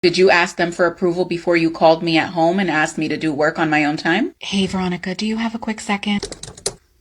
Did you ask them for approval before you called me at home and asked me to do work on my own time? Hey, Veronica, do you have a quick second?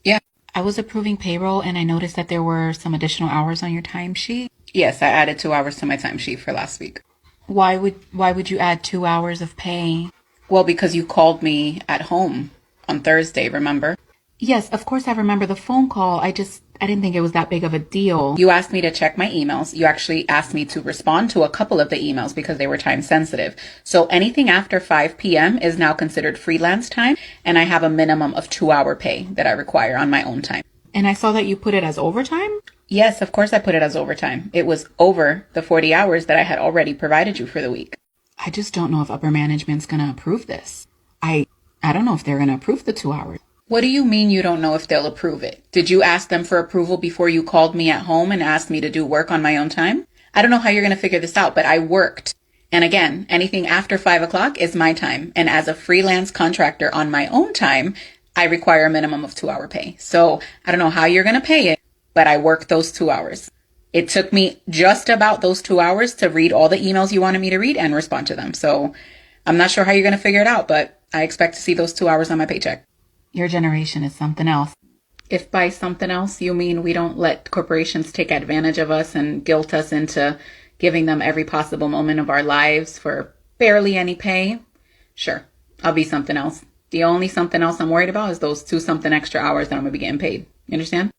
Yeah. I was approving payroll and I noticed that there were some additional hours on your timesheet. Yes, I added 2 hours to my timesheet for last week. Why would you add 2 hours of pay? Well, because you called me at home on Thursday, remember? Yes, of course I remember the phone call. I didn't think it was that big of a deal. You asked me to check my emails. You actually asked me to respond to a couple of the emails because they were time sensitive. So anything after 5 p.m. is now considered freelance time, and I have a minimum of 2 hour pay that I require on my own time. And I saw that you put it as overtime? Yes, of course I put it as overtime. It was over the 40 hours that I had already provided you for the week. I just don't know if upper management's gonna approve this. I don't know if they're gonna approve the 2 hours. What do you mean you don't know if they'll approve it? Did you ask them for approval before you called me at home and asked me to do work on my own time? I don't know how you're going to figure this out, but I worked. And again, anything after 5 o'clock is my time. And as a freelance contractor on my own time, I require a minimum of 2 hour pay. So I don't know how you're going to pay it, but I worked those 2 hours. It took me just about those 2 hours to read all the emails you wanted me to read and respond to them. So I'm not sure how you're going to figure it out, but I expect to see those 2 hours on my paycheck. Your generation is something else. If by something else you mean we don't let corporations take advantage of us and guilt us into giving them every possible moment of our lives for barely any pay, sure, I'll be something else. The only something else I'm worried about is those 2 something extra hours that I'm going to be getting paid. You understand?